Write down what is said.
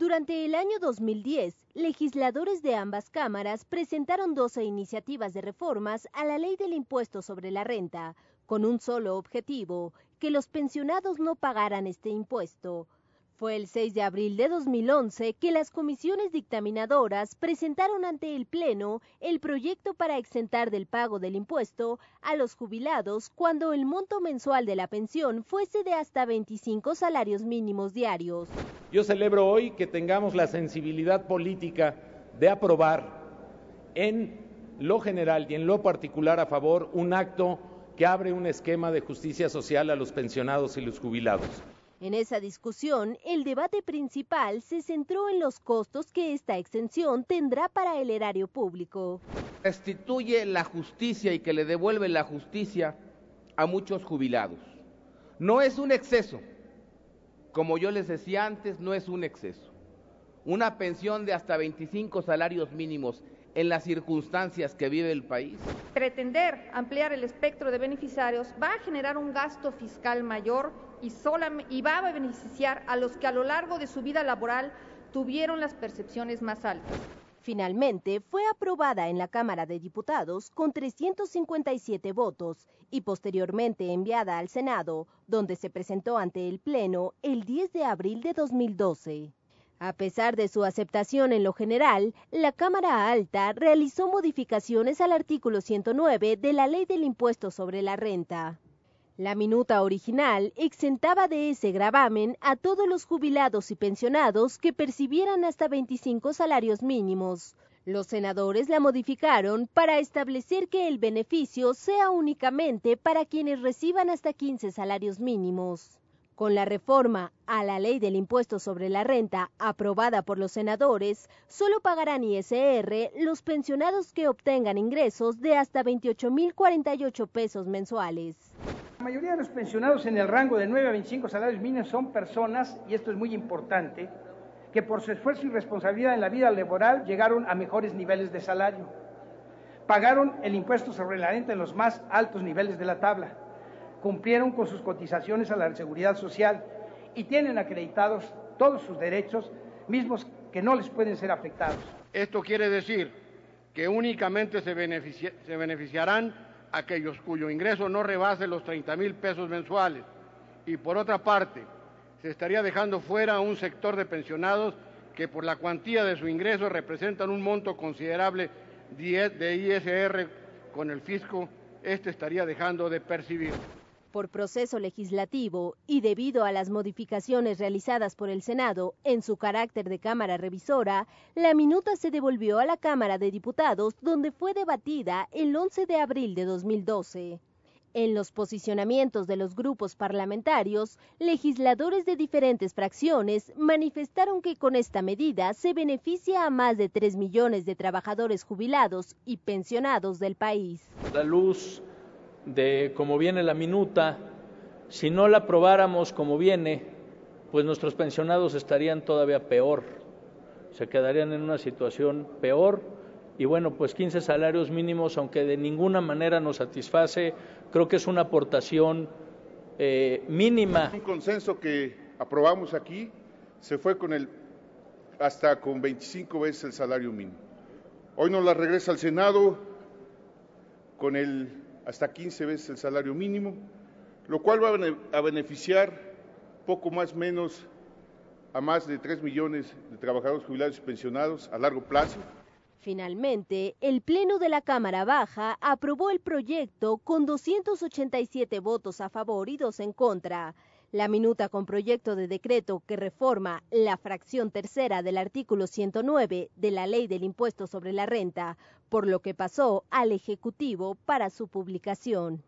Durante el año 2010, legisladores de ambas cámaras presentaron 12 iniciativas de reformas a la ley del impuesto sobre la renta, con un solo objetivo, que los pensionados no pagaran este impuesto. Fue el 6 de abril de 2011 que las comisiones dictaminadoras presentaron ante el Pleno el proyecto para exentar del pago del impuesto a los jubilados cuando el monto mensual de la pensión fuese de hasta 25 salarios mínimos diarios. Yo celebro hoy que tengamos la sensibilidad política de aprobar en lo general y en lo particular a favor un acto que abre un esquema de justicia social a los pensionados y los jubilados. En esa discusión, el debate principal se centró en los costos que esta exención tendrá para el erario público. Restituye la justicia y que le devuelve la justicia a muchos jubilados. No es un exceso, como yo les decía antes, no es un exceso. Una pensión de hasta 25 salarios mínimos en las circunstancias que vive el país. Pretender ampliar el espectro de beneficiarios va a generar un gasto fiscal mayor y va a beneficiar a los que a lo largo de su vida laboral tuvieron las percepciones más altas. Finalmente, fue aprobada en la Cámara de Diputados con 357 votos y posteriormente enviada al Senado, donde se presentó ante el Pleno el 10 de abril de 2012. A pesar de su aceptación en lo general, la Cámara Alta realizó modificaciones al artículo 109 de la Ley del Impuesto sobre la Renta. La minuta original exentaba de ese gravamen a todos los jubilados y pensionados que percibieran hasta 25 salarios mínimos. Los senadores la modificaron para establecer que el beneficio sea únicamente para quienes reciban hasta 15 salarios mínimos. Con la reforma a la Ley del Impuesto sobre la Renta aprobada por los senadores, solo pagarán ISR los pensionados que obtengan ingresos de hasta 28,048 pesos mensuales. La mayoría de los pensionados en el rango de 9 a 25 salarios mínimos son personas, y esto es muy importante, que por su esfuerzo y responsabilidad en la vida laboral llegaron a mejores niveles de salario. Pagaron el impuesto sobre la renta en los más altos niveles de la tabla. Cumplieron con sus cotizaciones a la Seguridad Social y tienen acreditados todos sus derechos, mismos que no les pueden ser afectados. Esto quiere decir que únicamente se beneficiarán aquellos cuyo ingreso no rebase los 30,000 pesos mensuales. Y por otra parte, se estaría dejando fuera a un sector de pensionados que por la cuantía de su ingreso representan un monto considerable de ISR con el fisco, estaría dejando de percibir. Por proceso legislativo y debido a las modificaciones realizadas por el Senado en su carácter de Cámara Revisora, la minuta se devolvió a la Cámara de Diputados, donde fue debatida el 11 de abril de 2012. En los posicionamientos de los grupos parlamentarios, legisladores de diferentes fracciones manifestaron que con esta medida se beneficia a más de 3 millones de trabajadores jubilados y pensionados del país. La luz de cómo viene la minuta, si no la aprobáramos como viene, pues nuestros pensionados estarían todavía peor, se quedarían en una situación peor y bueno, pues 15 salarios mínimos, aunque de ninguna manera nos satisface, creo que es una aportación mínima. Un consenso que aprobamos aquí se fue hasta con 25 veces el salario mínimo. Hoy nos la regresa al Senado con hasta 15 veces el salario mínimo, lo cual va a beneficiar poco más o menos a más de 3 millones de trabajadores jubilados y pensionados a largo plazo. Finalmente, el Pleno de la Cámara Baja aprobó el proyecto con 287 votos a favor y 2 en contra. La minuta con proyecto de decreto que reforma la fracción tercera del artículo 109 de la Ley del Impuesto sobre la Renta, por lo que pasó al Ejecutivo para su publicación.